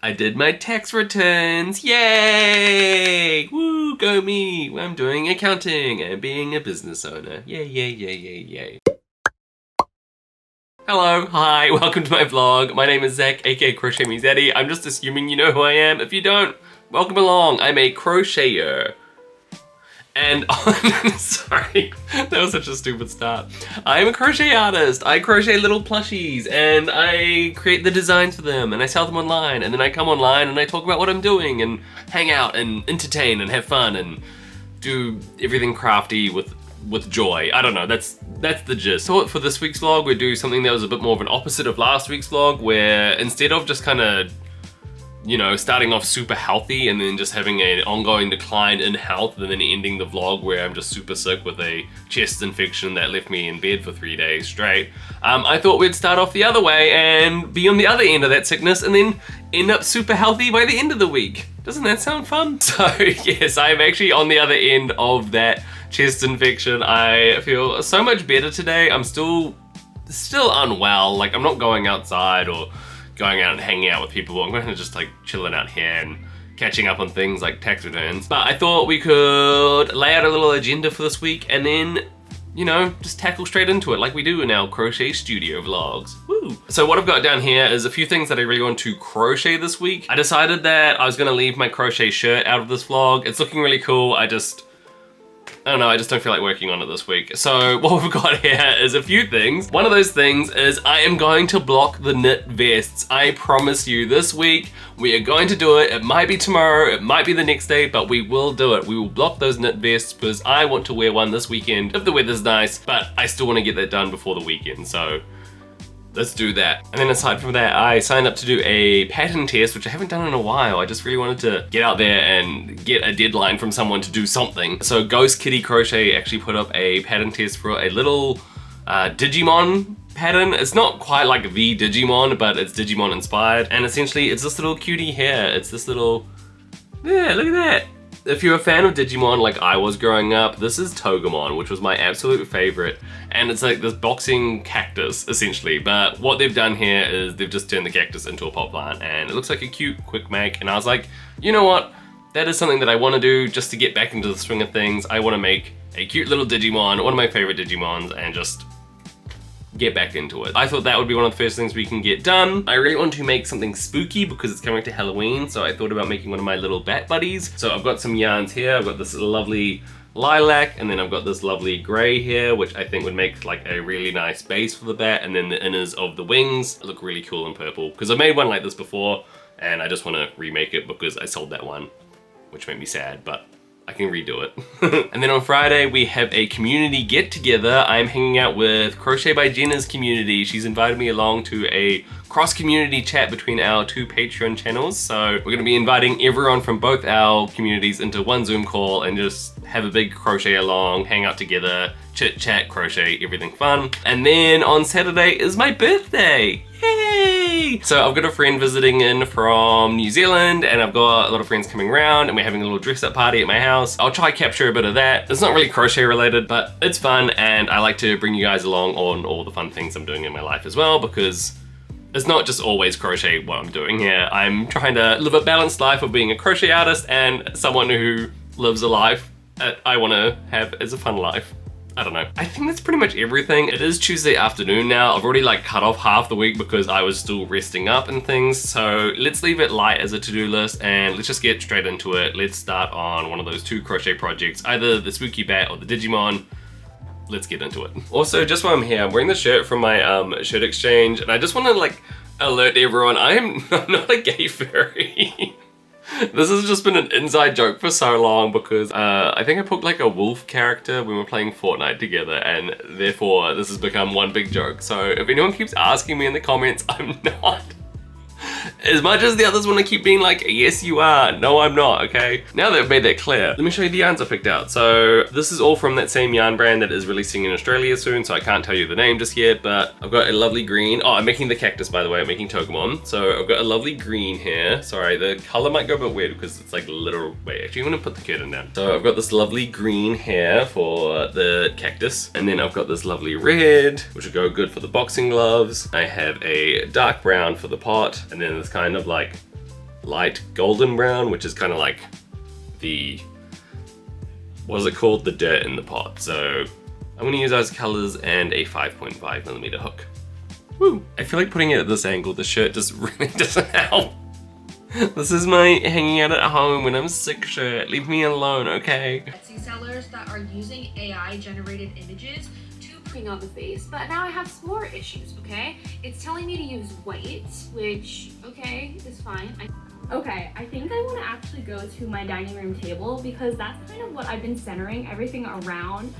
I did my tax returns, yay! Woo, go me! I'm doing accounting and being a business owner. Yay, yay, yay, yay, yay. Hello, hi, welcome to my vlog. My name is Zach, aka Crochet Me Zaddy. I'm just assuming you know who I am. If you don't, welcome along. I'm a crocheter. And sorry, that was such a stupid start. I'm a crochet artist. I crochet little plushies and I create the designs for them and I sell them online, and then I come online and I talk about what I'm doing and hang out and entertain and have fun and do everything crafty with joy. I don't know, that's the gist. So for this week's vlog, we do something that was a bit more of an opposite of last week's vlog, where instead of just kind of, you know, starting off super healthy and then just having an ongoing decline in health and then ending the vlog where I'm just super sick with a chest infection that left me in bed for 3 days straight, I thought we'd start off the other way and be on the other end of that sickness and then end up super healthy by the end of the week. Doesn't that sound fun? So yes, I'm actually on the other end of that chest infection. I feel so much better today. I'm still unwell. Like, I'm not going outside or going out and hanging out with people. I'm kind of just like chilling out here and catching up on things like tax returns. But I thought we could lay out a little agenda for this week and then, you know, just tackle straight into it like we do in our crochet studio vlogs. Woo! So what I've got down here is a few things that I really want to crochet this week. I decided that I was gonna leave my crochet shirt out of this vlog. It's looking really cool. I don't know, I just don't feel like working on it this week. So what we've got here is a few things. One of those things is I am going to block the knit vests. I promise you, this week we are going to do it. It might be tomorrow, it might be the next day, but we will do it. We will block those knit vests because I want to wear one this weekend if the weather's nice, but I still want to get that done before the weekend. So let's do that. And then aside from that, I signed up to do a pattern test, which I haven't done in a while. I just really wanted to get out there and get a deadline from someone to do something. So Ghost Kitty Crochet actually put up a pattern test for a little Togemon pattern. It's not quite like the Togemon, but it's Togemon inspired. And essentially it's this little cutie here. It's this little, yeah, look at that. If you're a fan of Digimon like I was growing up, this is Togemon, which was my absolute favorite. And it's like this boxing cactus, essentially. But what they've done here is they've just turned the cactus into a pot plant, and it looks like a cute, quick make. And I was like, you know what? That is something that I want to do just to get back into the swing of things. I want to make a cute little Digimon, one of my favorite Digimons, and just get back into it. I thought that would be one of the first things we can get done. I really want to make something spooky because it's coming to Halloween, so I thought about making one of my little bat buddies. So I've got some yarns here. I've got this lovely lilac, and then I've got this lovely gray here, which I think would make like a really nice base for the bat, and then the inners of the wings look really cool in purple because I made one like this before and I just want to remake it because I sold that one, which made me sad, but I can redo it. And then on Friday, we have a community get together. I'm hanging out with Crochet by Jenna's community. She's invited me along to a cross-community chat between our two Patreon channels. So we're gonna be inviting everyone from both our communities into one Zoom call and just have a big crochet along, hang out together, chit chat, crochet, everything fun. And then on Saturday is my birthday. Yay! So I've got a friend visiting in from New Zealand, and I've got a lot of friends coming around, and we're having a little dress-up party at my house. I'll try capture a bit of that. It's not really crochet related, but it's fun, and I like to bring you guys along on all the fun things I'm doing in my life as well, because it's not just always crochet what I'm doing here. I'm trying to live a balanced life of being a crochet artist and someone who lives a life that I want to have as a fun life. I don't know. I think that's pretty much everything. It is Tuesday afternoon now. I've already like cut off half the week because I was still resting up and things. So let's leave it light as a to-do list and let's just get straight into it. Let's start on one of those two crochet projects, either the Spooky Bat or the Digimon. Let's get into it. Also, just while I'm here, I'm wearing the shirt from my shirt exchange, and I just want to like alert everyone, I'm not a gay furry. This has just been an inside joke for so long because I think I put like a wolf character when we were playing Fortnite together, and therefore this has become one big joke. So if anyone keeps asking me in the comments, I'm not. As much as the others want to keep being like, yes you are, no I'm not, okay? Now that I've made that clear, let me show you the yarns I picked out. So this is all from that same yarn brand that is releasing in Australia soon, so I can't tell you the name just yet, but I've got a lovely green. Oh, I'm making the cactus, by the way. I'm making Togemon. So I've got a lovely green here. Sorry, the color might go a bit weird because it's like literal, wait, actually I'm gonna put the curtain down. So I've got this lovely green here for the cactus, and then I've got this lovely red, which will go good for the boxing gloves. I have a dark brown for the pot, and then this kind of like light golden brown, which is kind of like the, what is it called? The dirt in the pot. So I'm gonna use those colors and a 5.5mm hook. Woo! I feel like putting it at this angle, the shirt just really doesn't help. This is my hanging out at home when I'm sick shirt. Leave me alone, okay? Etsy sellers that are using AI generated images to bring on the face, but now I have some more issues, okay? It's telling me to use white, which, okay, is fine. Okay, I think I want to actually go to my dining room table because that's kind of what I've been centering everything around.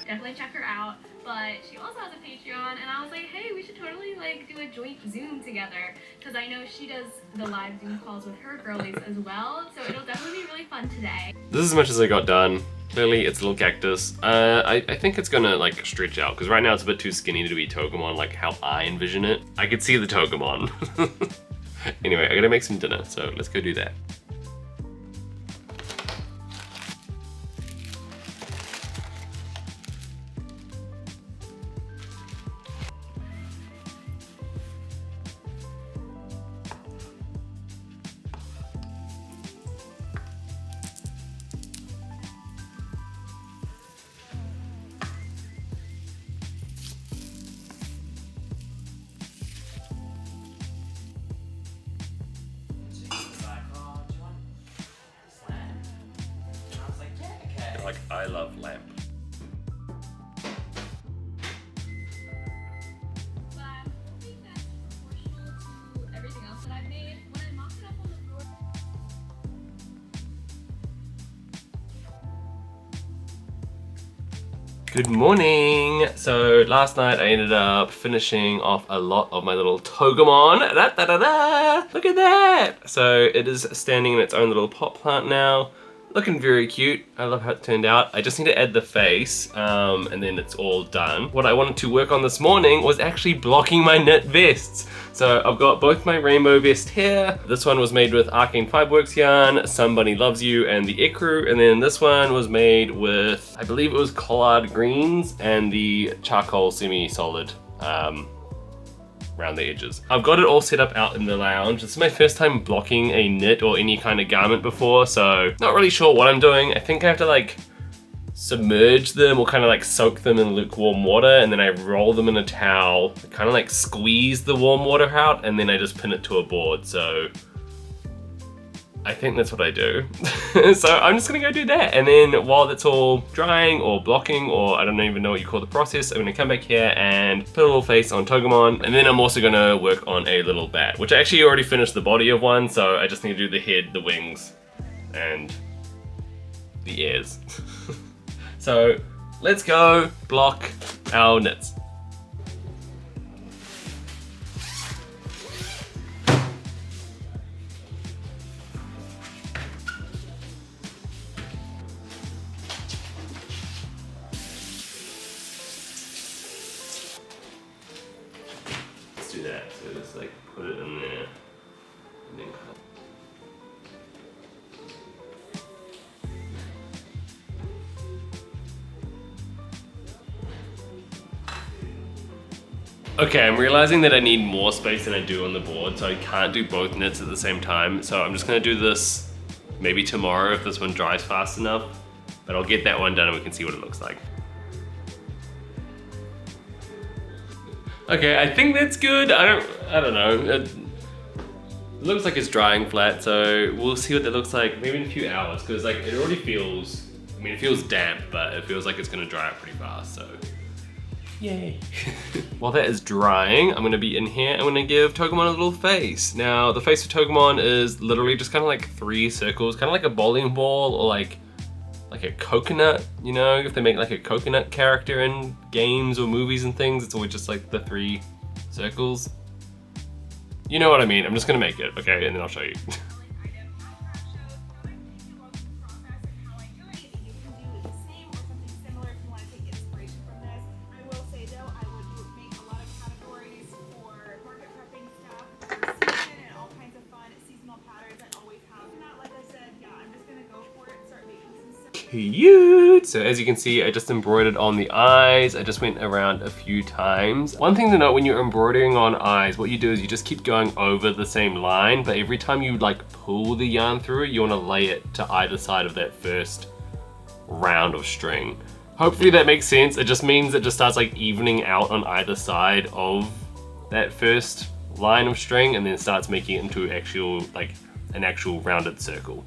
Definitely check her out, but she also has a Patreon, and I was like, hey, we should totally like do a joint Zoom together, because I know she does the live Zoom calls with her girlies as well, so it'll definitely be really fun today. This is as much as I got done. Clearly it's a little cactus. I think it's gonna like stretch out, because right now it's a bit too skinny to be Togemon like how I envision it. I could see the Togemon. Anyway, I gotta make some dinner, so let's go do that. Like, I love lamp. But I think that's proportional to everything else that I've made. When I mocked it up on the floor. Good morning! So last night I ended up finishing off a lot of my little Togemon. Da, da, da, da. Look at that! So it is standing in its own little pot plant now. Looking very cute. I love how it turned out. I just need to add the face and then it's all done. What I wanted to work on this morning was actually blocking my knit vests. So I've got both my rainbow vest here. This one was made with Arcane Fiberworks yarn, Somebody Loves You, and the Ecru. And then this one was made with, I believe it was collard greens and the charcoal semi-solid around the edges. I've got it all set up out in the lounge. This is my first time blocking a knit or any kind of garment before, so not really sure what I'm doing. I think I have to like submerge them or kind of like soak them in lukewarm water, and then I roll them in a towel, kind of like squeeze the warm water out, and then I just pin it to a board. So I think that's what I do. So I'm just gonna go do that. And then while that's all drying or blocking, or I don't even know what you call the process, I'm gonna come back here and put a little face on Togemon. And then I'm also gonna work on a little bat, which I actually already finished the body of one. So I just need to do the head, the wings, and the ears. So let's go block our knits. Do that, so just like put it in there and then cut. Okay, I'm realizing that I need more space than I do on the board, so I can't do both knits at the same time. So I'm just gonna do this maybe tomorrow if this one dries fast enough, but I'll get that one done and we can see what it looks like. Okay, I think that's good. I don't know. It looks like it's drying flat, so we'll see what that looks like maybe in a few hours, because like it already feels, I mean it feels damp, but it feels like it's gonna dry up pretty fast, so yay. While that is drying, I'm gonna be in here, I'm gonna give Togemon a little face. Now, the face of Togemon is literally just kind of like 3 circles, kind of like a bowling ball or like a coconut, you know, if they make like a coconut character in games or movies and things, it's always just like the 3 circles. You know what I mean, I'm just gonna make it, okay, and then I'll show you. cute. So as you can see, I just embroidered on the eyes. I just went around a few times. One thing to note when you're embroidering on eyes, what you do is you just keep going over the same line, but every time you like pull the yarn through it, you want to lay it to either side of that first round of string. Hopefully that makes sense. It just means it just starts like evening out on either side of that first line of string and then starts making it into actual, like an actual rounded circle.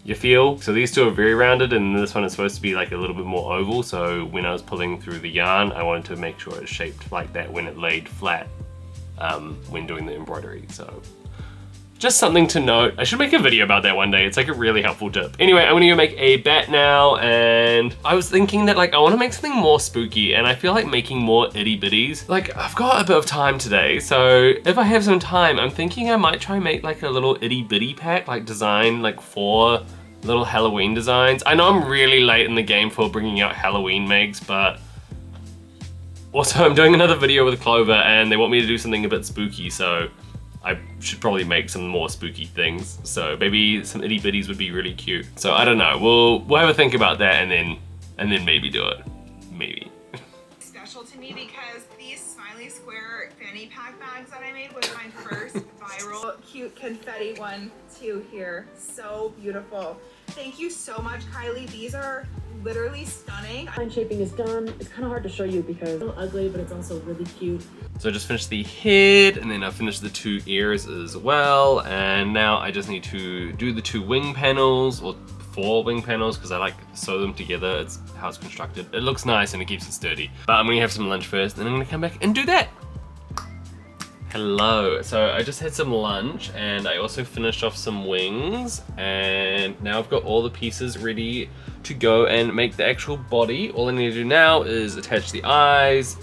You feel? So these two are very rounded and this one is supposed to be like a little bit more oval, so when I was pulling through the yarn, I wanted to make sure it's shaped like that when it laid flat when doing the embroidery. So just something to note. I should make a video about that one day. It's like a really helpful tip. Anyway, I'm gonna go make a bat now, and I was thinking that like I wanna make something more spooky, and I feel like making more itty bitties. Like I've got a bit of time today, so if I have some time, I'm thinking I might try and make like a little itty bitty pack, like design like 4 little Halloween designs. I know I'm really late in the game for bringing out Halloween makes, but also I'm doing another video with Clover and they want me to do something a bit spooky, so I should probably make some more spooky things. So maybe some itty bitties would be really cute. So I don't know, we'll have a think about that and then maybe do it, maybe. Special to me because these smiley square fanny pack bags that I made was my first viral cute confetti one too here. So beautiful. Thank you so much, Kylie. These are literally stunning. Line shaping is done. It's kind of hard to show you because it's a little ugly, but it's also really cute. So I just finished the head and then I finished the 2 ears as well. And now I just need to do the 2 wing panels, or 4 wing panels, because I like sew them together. It's how it's constructed. It looks nice and it keeps it sturdy. But I'm gonna have some lunch first and I'm gonna come back and do that. Hello, so I just had some lunch and I also finished off some wings, and now I've got all the pieces ready to go and make the actual body. All I need to do now is attach the eyes,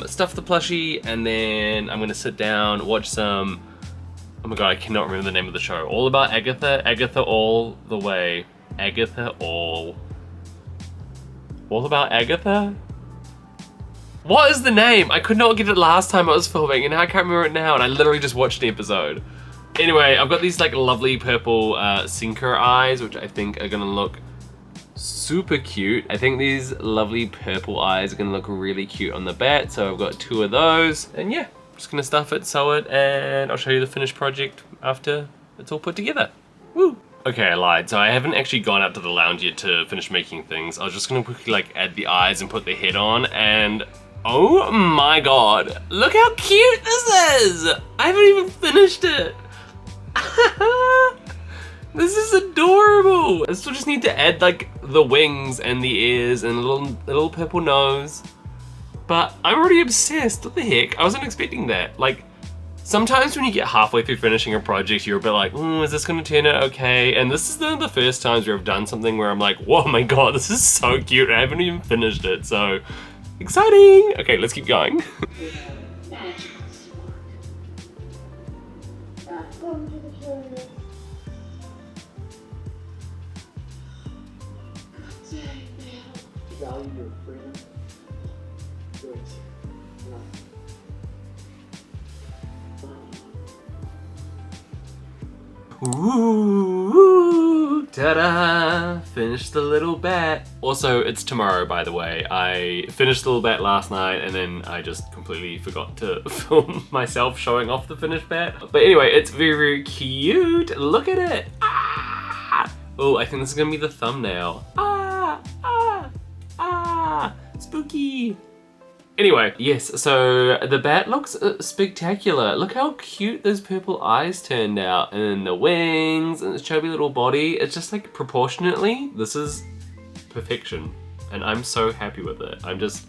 stuff the plushie, and then I'm gonna sit down, watch some, oh my god, I cannot remember the name of the show. All About Agatha, Agatha All the Way, Agatha All About Agatha? What is the name? I could not get it last time I was filming and now I can't remember it now, and I literally just watched the episode. Anyway, I've got these like lovely purple sinker eyes, which I think are gonna look super cute. I think these lovely purple eyes are gonna look really cute on the bat, so I've got 2 of those. And yeah, I'm just gonna stuff it, sew it, and I'll show you the finished project after it's all put together. Woo! Okay, I lied. So I haven't actually gone out to the lounge yet to finish making things. I was just gonna quickly like add the eyes and put the head on, and oh my god, look how cute this is! I haven't even finished it. This is adorable. I still just need to add like the wings and the ears and a little purple nose. But I'm already obsessed. What the heck? I wasn't expecting that. Like, sometimes when you get halfway through finishing a project, you're a bit like, is this gonna turn out okay? And this is one of the first times where I've done something where I'm like, whoa my god, this is so cute. I haven't even finished it, so exciting! Okay, let's keep going. Value your freedom. Ooh, ta-da! Finished the little bat. Also, it's tomorrow, by the way. I finished the little bat last night and then I just completely forgot to film myself showing off the finished bat. But anyway, it's very, very cute. Look at it. Ah! Oh, I think this is gonna be the thumbnail. Spooky. Anyway, yes, so the bat looks spectacular. Look how cute those purple eyes turned out, and then the wings and the chubby little body. It's just like proportionately, this is perfection, and I'm so happy with it. I'm just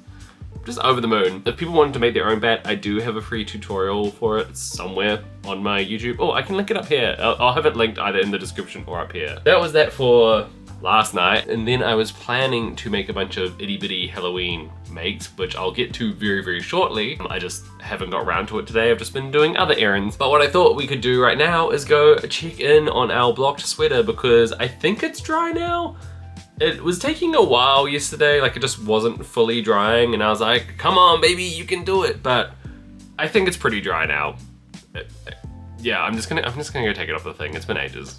over the moon. If people wanted to make their own bat, I do have a free tutorial for it somewhere on my YouTube. Oh, I can link it up here. I'll have it linked either in the description or up here. That was that for last night, and then I was planning to make a bunch of itty bitty Halloween makes, which I'll get to very, very shortly. I just haven't got around to it today. I've just been doing other errands. But what I thought we could do right now is go check in on our blocked sweater, because I think it's dry now. It was taking a while yesterday, like it just wasn't fully drying, and I was like, come on baby, you can do it. But I think it's pretty dry now. Yeah, I'm just gonna go take it off the thing. It's been ages.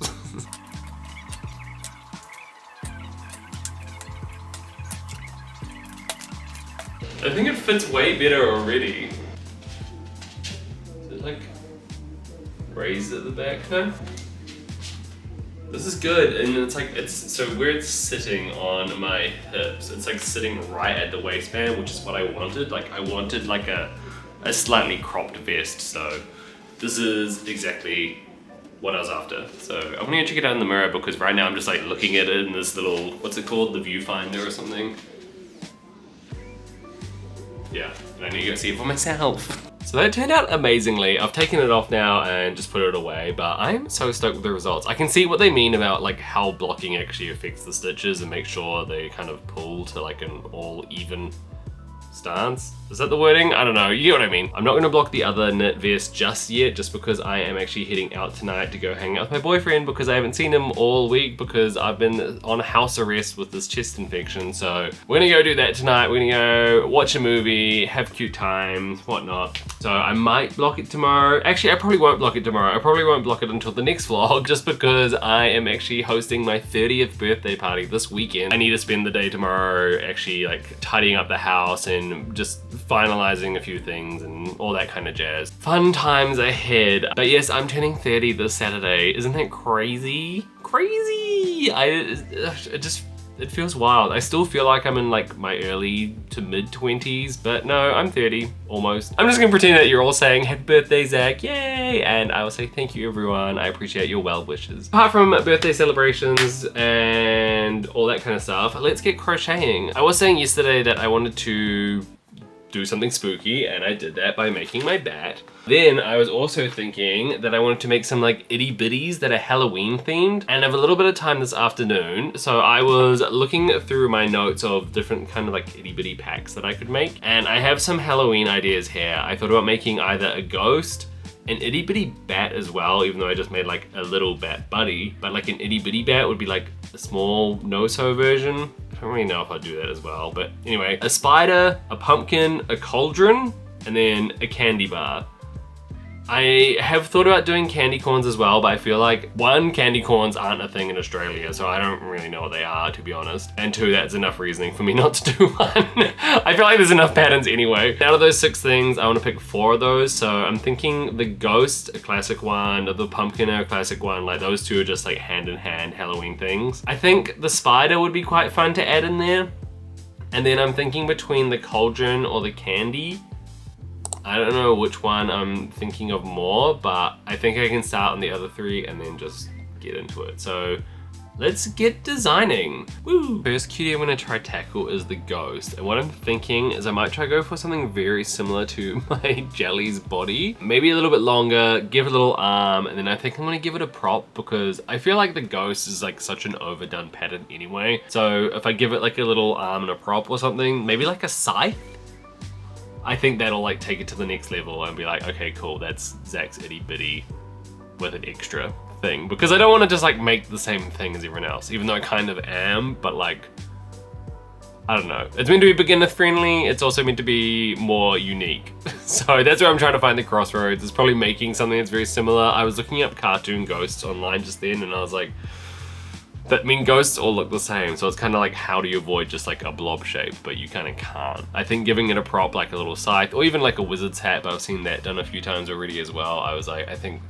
I think it fits way better already. Is it like raised at the back now? This is good, and it's like, so where it's sitting on my hips, it's like sitting right at the waistband, which is what I wanted. Like, I wanted like a slightly cropped vest, so this is exactly what I was after. So I'm gonna check it out in the mirror because right now I'm just like looking at it in this little, what's it called? The viewfinder or something. Yeah, and I need to go see it for myself. So that turned out amazingly. I've taken it off now and just put it away, but I'm so stoked with the results. I can see what they mean about like how blocking actually affects the stitches and make sure they kind of pull to like an all even stance. Is that the wording? I don't know, you get what I mean. I'm not gonna block the other knit vest just yet, just because I am actually heading out tonight to go hang out with my boyfriend because I haven't seen him all week because I've been on house arrest with this chest infection. So we're gonna go do that tonight. We're gonna go watch a movie, have cute times, whatnot. So I might block it tomorrow. Actually, I probably won't block it tomorrow. I probably won't block it until the next vlog just because I am actually hosting my 30th birthday party this weekend. I need to spend the day tomorrow actually like tidying up the house and just finalizing a few things and all that kind of jazz. Fun times ahead. But yes, I'm turning 30 this Saturday. Isn't that crazy? Crazy! It feels wild. I still feel like I'm in like my early to mid 20s, but no, I'm 30, almost. I'm just gonna pretend that you're all saying happy birthday, Zach, yay! And I will say thank you, everyone. I appreciate your well wishes. Apart from birthday celebrations and all that kind of stuff, let's get crocheting. I was saying yesterday that I wanted to do something spooky, and I did that by making my bat. Then I was also thinking that I wanted to make some like itty bitties that are Halloween themed, and I have a little bit of time this afternoon, so I was looking through my notes of different kind of like itty bitty packs that I could make, and I have some Halloween ideas here. I thought about making either a ghost, an itty bitty bat as well, even though I just made like a little bat buddy, but like an itty bitty bat would be like a small no-sew version. I don't really know if I'll do that as well, but anyway, a spider, a pumpkin, a cauldron, and then a candy bar. I have thought about doing candy corns as well, but I feel like one, candy corns aren't a thing in Australia, so I don't really know what they are, to be honest. And two, that's enough reasoning for me not to do one. I feel like there's enough patterns anyway. Out of those 6 things, I want to pick 4 of those. So I'm thinking the ghost, a classic one, the pumpkin, a classic one. Like those two are just like hand in hand Halloween things. I think the spider would be quite fun to add in there. And then I'm thinking between the cauldron or the candy. I don't know which one I'm thinking of more, but I think I can start on the other 3 and then just get into it. So let's get designing. Woo! First cutie I'm gonna try tackle is the ghost. And what I'm thinking is I might try go for something very similar to my jelly's body. Maybe a little bit longer, give it a little arm, and then I think I'm gonna give it a prop because I feel like the ghost is like such an overdone pattern anyway. So if I give it like a little arm and a prop or something, maybe like a scythe, I think that'll like take it to the next level and be like, okay, cool, that's Zach's itty bitty with an extra thing. Because I don't want to just like make the same thing as everyone else, even though I kind of am, but like, I don't know. It's meant to be beginner friendly, it's also meant to be more unique. So that's where I'm trying to find the crossroads. It's probably making something that's very similar. I was looking up cartoon ghosts online just then and I was like, I mean, ghosts all look the same, so it's kind of like how do you avoid just like a blob shape, but you kind of can't. I think giving it a prop like a little scythe, or even like a wizard's hat, but I've seen that done a few times already as well. I was like, I think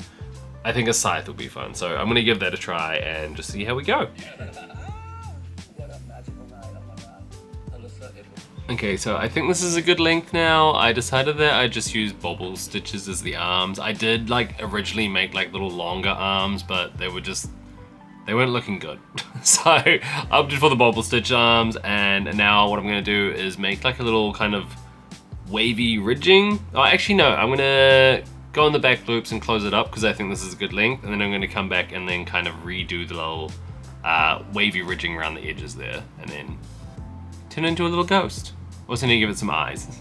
a scythe would be fun, so I'm gonna give that a try and just see how we go. Okay, so I think this is a good length now. I decided that I just use bobble stitches as the arms. I did like originally make like little longer arms, but they weren't looking good. So I opted for the bobble stitch arms, and now what I'm gonna do is make like a little kind of wavy ridging. Oh, actually no, I'm gonna go in the back loops and close it up because I think this is a good length, and then I'm gonna come back and then kind of redo the little wavy ridging around the edges there, and then turn it into a little ghost. Also need to give it some eyes. This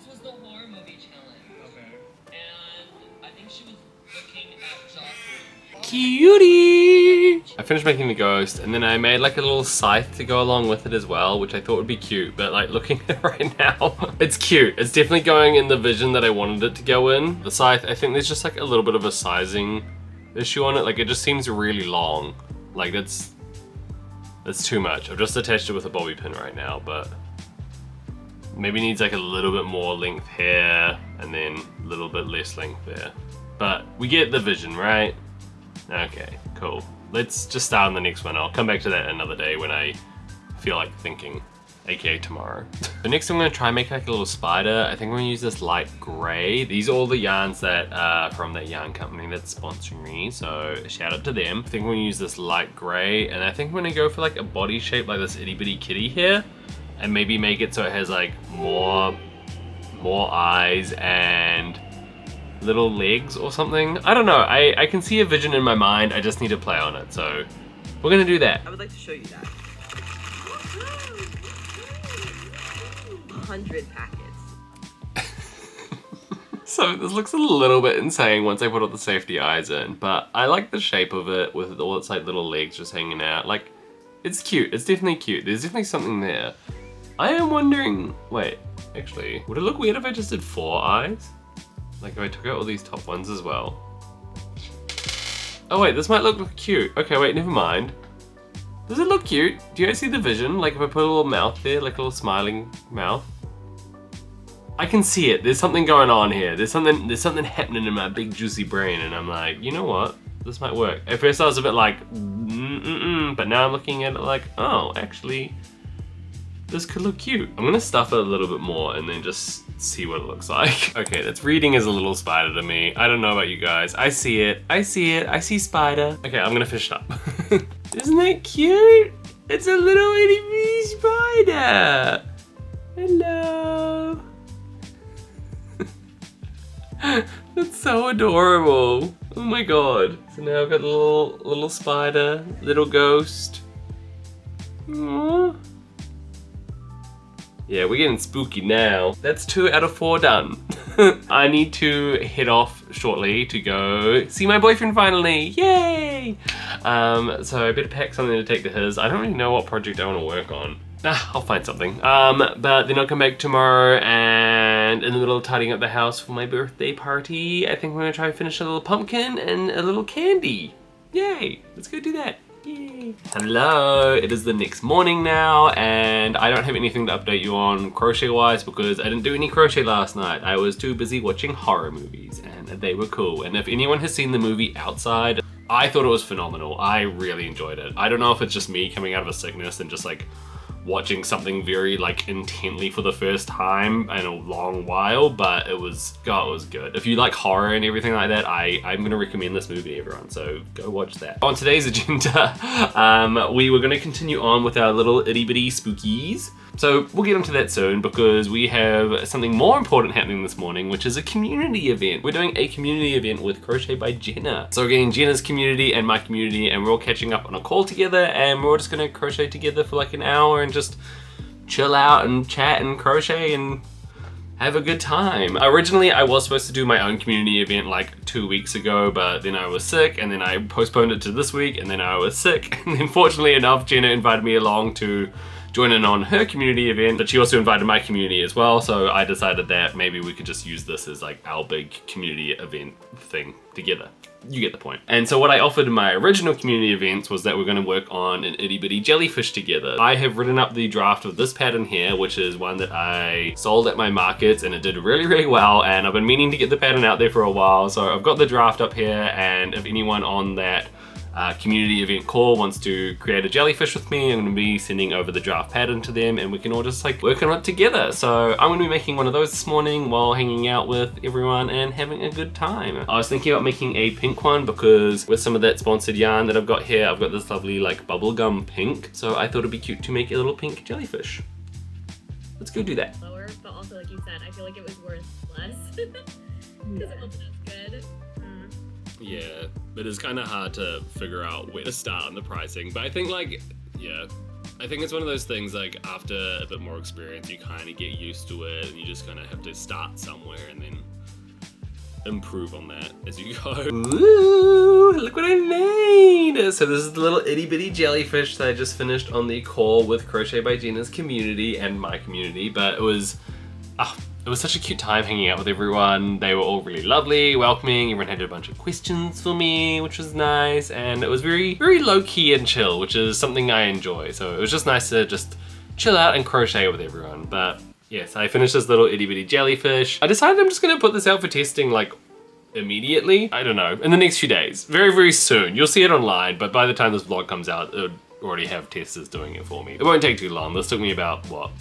was the horror movie challenge. Okay. And I think she was looking at Jocelyn. Cutie! I finished making the ghost, and then I made like a little scythe to go along with it as well, which I thought would be cute, but like looking at it right now, it's cute. It's definitely going in the vision that I wanted it to go in. The scythe, I think there's just like a little bit of a sizing issue on it. Like it just seems really long. Like it's That's too much. I've just attached it with a bobby pin right now, but maybe needs like a little bit more length here and then a little bit less length there. But we get the vision, right? Okay, cool. Let's just start on the next one. I'll come back to that another day when I feel like thinking, aka tomorrow. The next I'm gonna try and make like a little spider. I think we're gonna use this light gray. These are all the yarns that are from that yarn company that's sponsoring me, so shout out to them. I think we're gonna use this light gray, and I think we're gonna go for like a body shape like this itty bitty kitty here, and maybe make it so it has like more eyes and little legs or something. I don't know, I can see a vision in my mind, I just need to play on it, so we're gonna do that. I would like to show you that. 100 packets. So this looks a little bit insane once I put all the safety eyes in, but I like the shape of it with all its like little legs just hanging out. Like, it's cute, it's definitely cute. There's definitely something there. I am wondering, wait, actually, would it look weird if I just did 4 eyes? Like if I took out all these top ones as well. Oh wait, this might look cute. Okay, wait, never mind. Does it look cute? Do you guys see the vision? Like if I put a little mouth there, like a little smiling mouth. I can see it. There's something going on here. There's something happening in my big juicy brain, and I'm like, you know what? This might work. At first I was a bit like, but now I'm looking at it like, oh, actually, this could look cute. I'm gonna stuff it a little bit more and then just see what it looks like. Okay, that's reading as a little spider to me. I don't know about you guys. I see it. I see it. I see spider. Okay, I'm gonna fish it up. Isn't that cute? It's a little itty bitty spider. Hello. That's so adorable. Oh my god. So now I've got a little spider, little ghost. Aww. Yeah, we're getting spooky now. That's 2 out of 4 done. I need to head off shortly to go see my boyfriend finally. Yay! So I better pack something to take to his. I don't really know what project I want to work on. I'll find something. But then I'll come back tomorrow, and in the middle of tidying up the house for my birthday party, I think we're gonna try to finish a little pumpkin and a little candy. Yay! Let's go do that. Yay. Hello, it is the next morning now, and I don't have anything to update you on crochet wise because I didn't do any crochet last night. I was too busy watching horror movies, and they were cool. And if anyone has seen the movie Outside, I thought it was phenomenal. I really enjoyed it. I don't know if it's just me coming out of a sickness and just like watching something very like intently for the first time in a long while, but it was good. If you like horror and everything like that, I'm gonna recommend this movie, everyone, so go watch that. On today's agenda, we were gonna continue on with our little itty bitty spookies. So we'll get into that soon because we have something more important happening this morning, which is a community event. We're doing a community event with Crochet by Jenna. So we're getting Jenna's community and my community, and we're all catching up on a call together, and we're all just gonna crochet together for like an hour and just chill out and chat and crochet and have a good time. Originally, I was supposed to do my own community event like 2 weeks ago, but then I was sick, and then I postponed it to this week, and then I was sick. And then fortunately enough, Jenna invited me along to join in on her community event, but she also invited my community as well, so I decided that maybe we could just use this as like our big community event thing together. You get the point. And so what I offered in my original community events was that we're going to work on an itty bitty jellyfish together. I have written up the draft of this pattern here, which is one that I sold at my markets, and it did really, really well, and I've been meaning to get the pattern out there for a while, so I've got the draft up here, and if anyone on that community event call wants to create a jellyfish with me, I'm going to be sending over the draft pattern to them, and we can all just like work on it together. So I'm going to be making one of those this morning while hanging out with everyone and having a good time. I was thinking about making a pink one because with some of that sponsored yarn that I've got here, I've got this lovely like bubblegum pink, so I thought it'd be cute to make a little pink jellyfish. Let's go do that. Lower, but also like you said, I feel like it was worth less because it wasn't as good. Yeah, it is kind of hard to figure out where to start on the pricing, but I think like, yeah, I think it's one of those things like after a bit more experience, you kind of get used to it, and you just kind of have to start somewhere and then improve on that as you go. Ooh, look what I made! So this is the little itty bitty jellyfish that I just finished on the call with Crochet by Jenna's community and my community, but it was, it was such a cute time hanging out with everyone. They were all really lovely, welcoming. Everyone had a bunch of questions for me, which was nice. And it was very, very low key and chill, which is something I enjoy. So it was just nice to just chill out and crochet with everyone. But yes, I finished this little itty bitty jellyfish. I decided I'm just gonna put this out for testing like immediately. I don't know, in the next few days. Very, very soon. You'll see it online, but by the time this vlog comes out, it would already have testers doing it for me. It won't take too long. This took me about, what,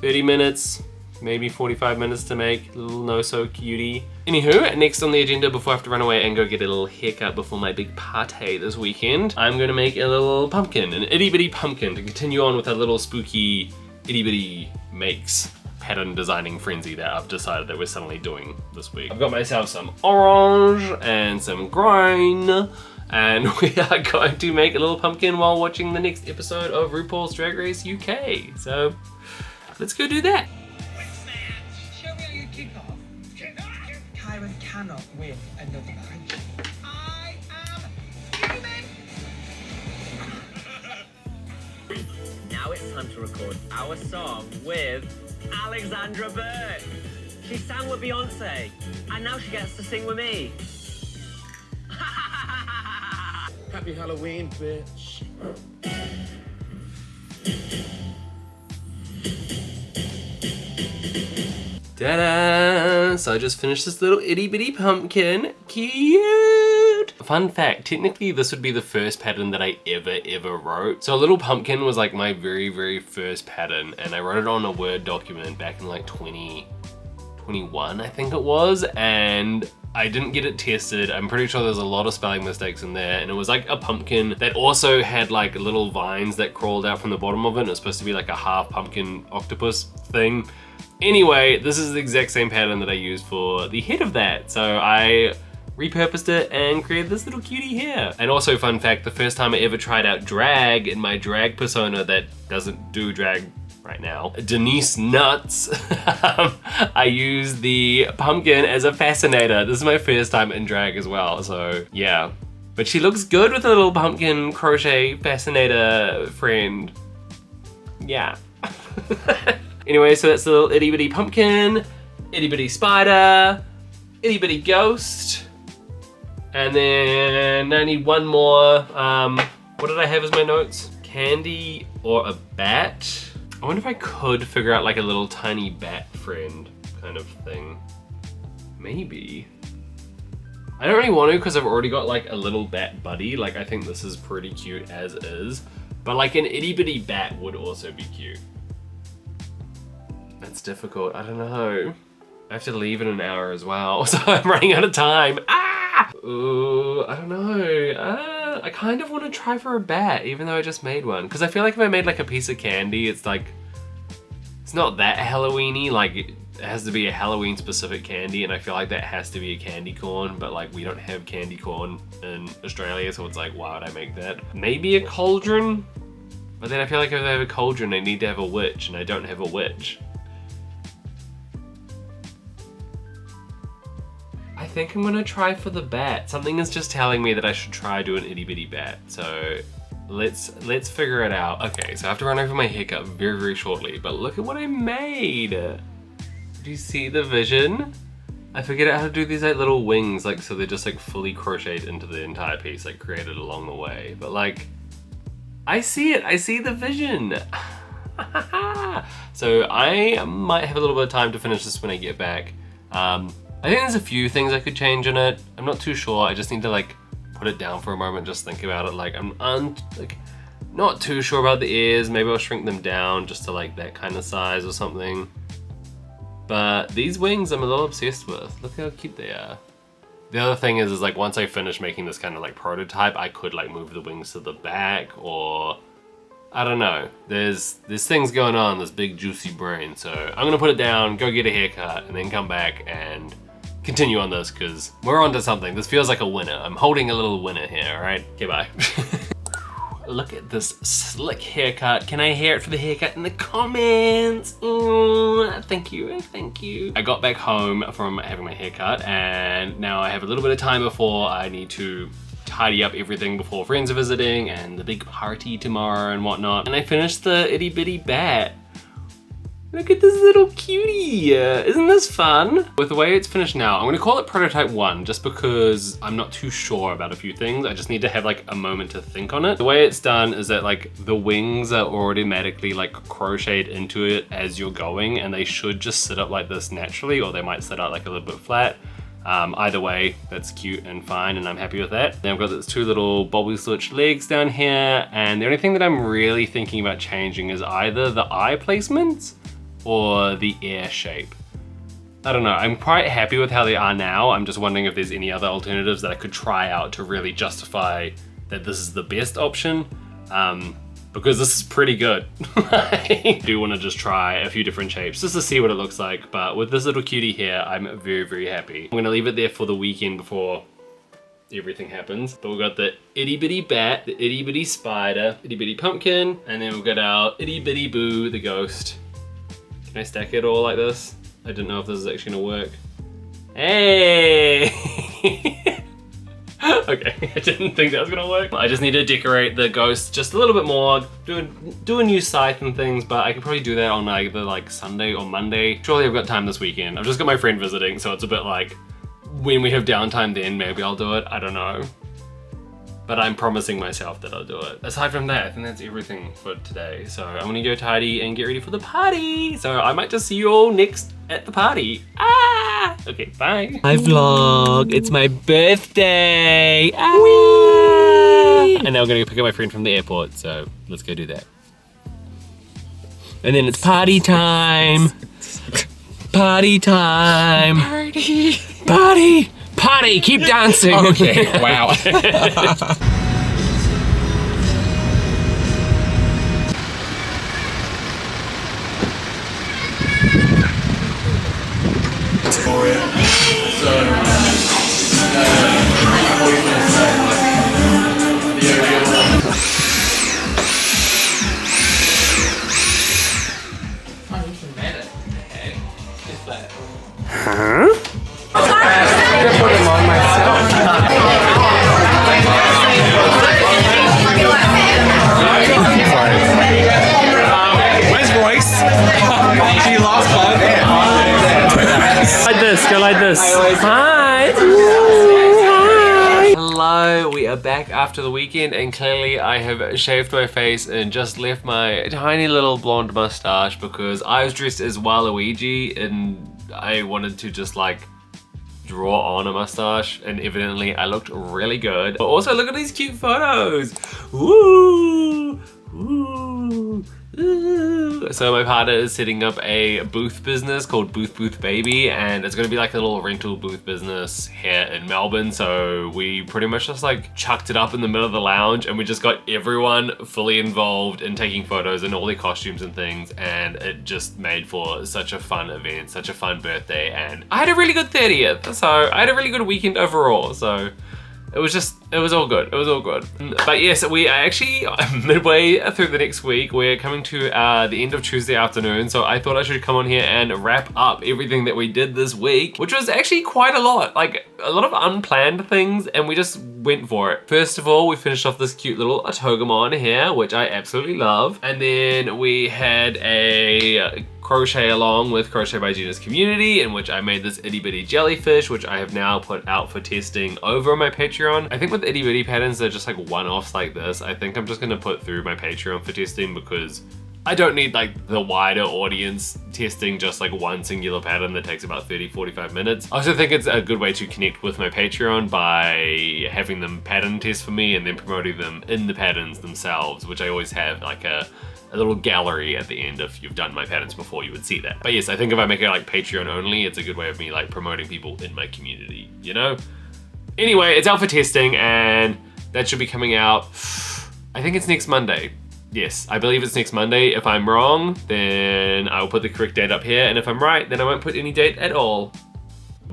30 minutes? Maybe 45 minutes to make. A little no-so cutie. Anywho, next on the agenda before I have to run away and go get a little haircut before my big party this weekend, I'm gonna make a little pumpkin, an itty bitty pumpkin, to continue on with a little spooky itty bitty makes pattern designing frenzy that I've decided that we're suddenly doing this week. I've got myself some orange and some green, and we are going to make a little pumpkin while watching the next episode of RuPaul's Drag Race UK. So let's go do that. Show me how you kick off. Kyron cannot win another match. I am fuming. Now it's time to record our song with Alexandra Burke. She sang with Beyonce, and now she gets to sing with me. Happy Halloween, bitch. Ta-da! So I just finished this little itty bitty pumpkin. Cute! Fun fact, technically this would be the first pattern that I ever wrote. So a little pumpkin was like my very first pattern, and I wrote it on a Word document back in like 2021, I think it was, and I didn't get it tested. I'm pretty sure there's a lot of spelling mistakes in there, and it was like a pumpkin that also had like little vines that crawled out from the bottom of it. It was supposed to be like a half pumpkin octopus thing. Anyway, this is the exact same pattern that I used for the head of that. So I repurposed it and created this little cutie here. And also, fun fact, the first time I ever tried out drag in my drag persona that doesn't do drag right now, Denise Nuts, I used the pumpkin as a fascinator. This is my first time in drag as well, so yeah. But she looks good with a little pumpkin crochet fascinator friend. Yeah. Anyway, so that's the little itty bitty pumpkin, itty bitty spider, itty bitty ghost, and then I need one more. What did I have as my notes? Candy or a bat? I wonder if I could figure out like a little tiny bat friend kind of thing. Maybe. I don't really want to because I've already got like a little bat buddy. Like I think this is pretty cute as is, but like an itty bitty bat would also be cute. That's difficult, I don't know. I have to leave in an hour as well, so I'm running out of time. Ah! Ooh, I don't know. I kind of want to try for a bat, even though I just made one. Because I feel like if I made like a piece of candy, it's like, it's not that Halloween-y. Like, it has to be a Halloween specific candy, and I feel like that has to be a candy corn, but like we don't have candy corn in Australia, so it's like, why would I make that? Maybe a cauldron? But then I feel like if I have a cauldron, I need to have a witch, and I don't have a witch. I think I'm gonna try for the bat. Something is just telling me that I should try do an itty bitty bat. So let's figure it out. Okay, so I have to run over my haircut very shortly, but look at what I made. Do you see the vision? I figured out how to do these like little wings, like so they're just like fully crocheted into the entire piece, like created along the way. But like, I see it, I see the vision. So I might have a little bit of time to finish this when I get back. I think there's a few things I could change in it. I'm not too sure. I just need to like put it down for a moment, just think about it. Like I'm like not too sure about the ears. Maybe I'll shrink them down just to like that kind of size or something. But these wings I'm a little obsessed with. Look how cute they are. The other thing is like once I finish making this kind of like prototype, I could like move the wings to the back, or I don't know. There's things going on, this big juicy brain. So I'm gonna put it down, go get a haircut, and then come back and continue on this because we're onto something. This feels like a winner. I'm holding a little winner here, all right? Okay, bye. Look at this slick haircut. Can I hear it for the haircut in the comments? Thank you, thank you. I got back home from having my haircut, and now I have a little bit of time before I need to tidy up everything before friends are visiting and the big party tomorrow and whatnot. And I finished the itty bitty bat. Look at this little cutie. Isn't this fun? With the way it's finished now, I'm gonna call it prototype 1 just because I'm not too sure about a few things. I just need to have like a moment to think on it. The way it's done is that like the wings are automatically like crocheted into it as you're going, and they should just sit up like this naturally, or they might sit out like a little bit flat. Either way, that's cute and fine, and I'm happy with that. Then I've got these 2 little bobby stitch legs down here, and the only thing that I'm really thinking about changing is either the eye placement or the ear shape. I don't know, I'm quite happy with how they are now. I'm just wondering if there's any other alternatives that I could try out to really justify that this is the best option. Because this is pretty good. I do want to just try a few different shapes just to see what it looks like, but with this little cutie here, I'm very, very happy. I'm gonna leave it there for the weekend before everything happens. But we've got the itty bitty bat, the itty bitty spider, itty bitty pumpkin, and then we've got our itty bitty boo, the ghost. Can I stack it all like this? I didn't know if this is actually gonna work. Hey! Okay, I didn't think that was gonna work. I just need to decorate the ghost just a little bit more, do a new scythe and things, but I can probably do that on either like Sunday or Monday. Surely I've got time this weekend. I've just got my friend visiting, so it's a bit like, when we have downtime then maybe I'll do it, I don't know. But I'm promising myself that I'll do it. Aside from that, I think that's everything for today. So I'm gonna go tidy and get ready for the party. So I might just see you all next at the party. Ah! Okay, bye. Hi vlog, it's my birthday. Ah! Whee! And now I'm gonna go pick up my friend from the airport, so let's go do that. And then it's party time. Party time. Party. Party. Party, keep dancing. Okay, wow. Go like this. Hi. Hi. Hello, we are back after the weekend, and clearly I have shaved my face and just left my tiny little blonde mustache because I was dressed as Waluigi and I wanted to just like draw on a mustache, and evidently I looked really good. But also look at these cute photos. Woo! Woo! So my partner is setting up a booth business called Booth Baby, and it's gonna be like a little rental booth business here in Melbourne. So we pretty much just like chucked it up in the middle of the lounge, and we just got everyone fully involved in taking photos and all their costumes and things, and it just made for such a fun event, such a fun birthday, and I had a really good 30th, so I had a really good weekend overall. So it was all good. It was all good. But yes, we are actually midway through the next week. We're coming to the end of Tuesday afternoon, so I thought I should come on here and wrap up everything that we did this week, which was actually quite a lot. Like, a lot of unplanned things, and we just went for it. First of all, we finished off this cute little Togemon here, which I absolutely love. And then we had a crochet along with Crochet by Gina's community, in which I made this itty bitty jellyfish, which I have now put out for testing over my Patreon. I think with itty bitty patterns, they're just like one-offs like this. I think I'm just gonna put through my Patreon for testing because I don't need like the wider audience testing just like one singular pattern that takes about 30-45 minutes. I also think it's a good way to connect with my Patreon by having them pattern test for me and then promoting them in the patterns themselves, which I always have like a little gallery at the end. If you've done my patterns before, you would see that. But yes, I think if I make it like Patreon only, it's a good way of me like promoting people in my community, you know? Anyway, it's out for testing and that should be coming out, I think it's next Monday. Yes, I believe it's next Monday. If I'm wrong, then I'll put the correct date up here, and if I'm right, then I won't put any date at all.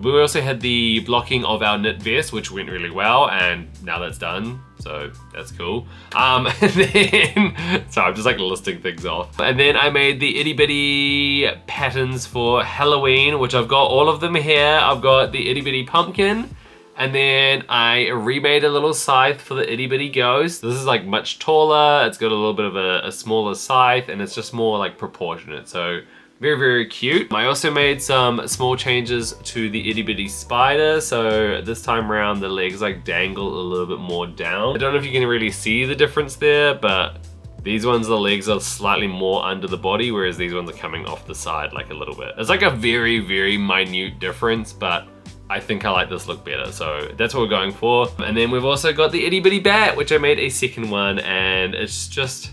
We also had the blocking of our knit vest, which went really well, and now that's done, so that's cool. And then, sorry, I'm just like listing things off. And then I made the itty bitty patterns for Halloween, which I've got all of them here. I've got the itty bitty pumpkin, and then I remade a little scythe for the itty bitty ghost. This is like much taller, it's got a little bit of a smaller scythe, and it's just more like proportionate. So Very, very cute. I also made some small changes to the itty bitty spider. So this time around, the legs like dangle a little bit more down. I don't know if you can really see the difference there, but these ones, the legs are slightly more under the body, whereas these ones are coming off the side like a little bit. It's like a very, very minute difference, but I think I like this look better, so that's what we're going for. And then we've also got the itty bitty bat, which I made a second one, and it's just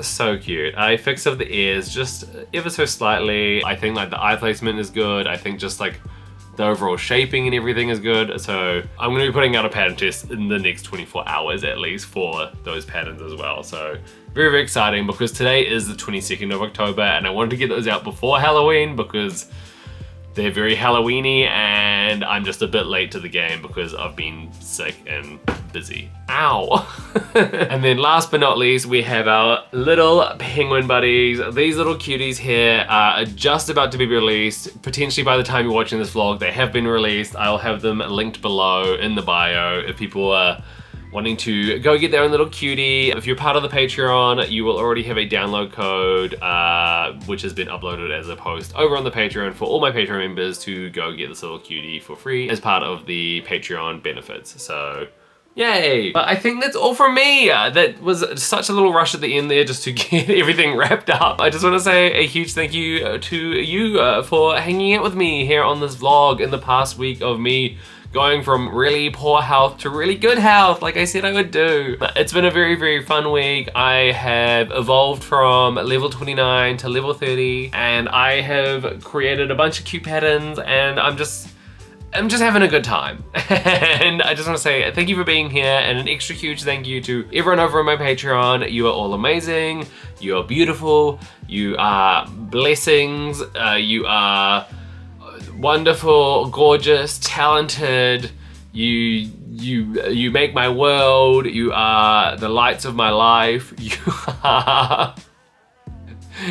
so cute. I fixed up the ears just ever so slightly. I think like the eye placement is good. I think just like the overall shaping and everything is good. So I'm gonna be putting out a pattern test in the next 24 hours at least for those patterns as well. So very, very exciting because today is the 22nd of October and I wanted to get those out before Halloween because they're very Halloween-y and I'm just a bit late to the game because I've been sick and busy. Ow! And then last but not least, we have our little penguin buddies. These little cuties here are just about to be released. Potentially by the time you're watching this vlog, they have been released. I'll have them linked below in the bio if people are wanting to go get their own little cutie. If you're part of the Patreon, you will already have a download code, which has been uploaded as a post over on the Patreon for all my Patreon members to go get this little cutie for free as part of the Patreon benefits. So, yay! But I think that's all from me. That was such a little rush at the end there just to get everything wrapped up. I just want to say a huge thank you to you for hanging out with me here on this vlog in the past week of me going from really poor health to really good health, like I said I would do. It's been a very, very fun week. I have evolved from level 29 to level 30, and I have created a bunch of cute patterns, and I'm just having a good time. And I just want to say thank you for being here, and an extra huge thank you to everyone over on my Patreon. You are all amazing. You are beautiful. You are blessings. You are wonderful, gorgeous, talented. You make my world. You are the lights of my life.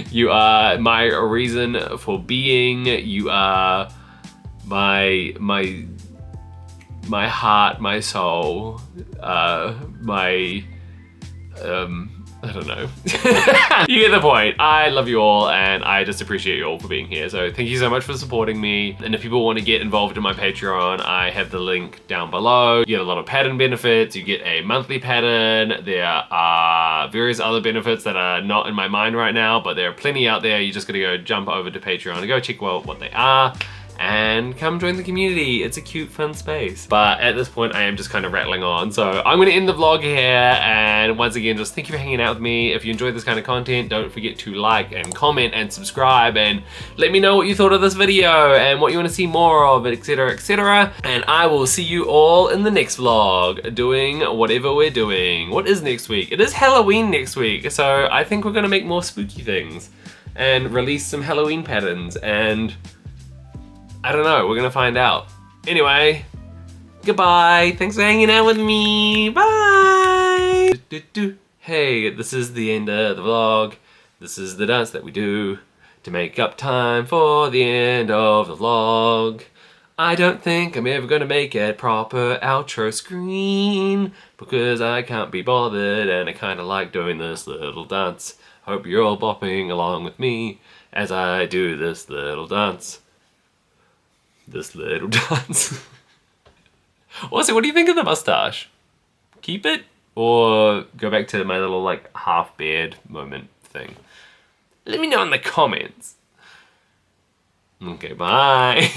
You are my reason for being. You are my heart, my soul, I don't know. You get the point. I love you all and I just appreciate you all for being here. So thank you so much for supporting me. And if people want to get involved in my Patreon, I have the link down below. You get a lot of pattern benefits. You get a monthly pattern. There are various other benefits that are not in my mind right now, but there are plenty out there. You just gotta go jump over to Patreon and go check out what they are. And come join the community. It's a cute, fun space. But at this point, I am just kind of rattling on. So I'm gonna end the vlog here. And once again, just thank you for hanging out with me. If you enjoyed this kind of content, don't forget to like and comment and subscribe and let me know what you thought of this video and what you wanna see more of, etc, etc. And I will see you all in the next vlog doing whatever we're doing. What is next week? It is Halloween next week. So I think we're gonna make more spooky things and release some Halloween patterns and I don't know, we're gonna find out. Anyway, goodbye. Thanks for hanging out with me. Bye. Hey, this is the end of the vlog. This is the dance that we do to make up time for the end of the vlog. I don't think I'm ever gonna make a proper outro screen because I can't be bothered and I kinda like doing this little dance. Hope you're all bopping along with me as I do this little dance. This little dance. Also, what do you think of the mustache? Keep it or go back to my little like half beard moment thing? Let me know in the comments. Okay, bye.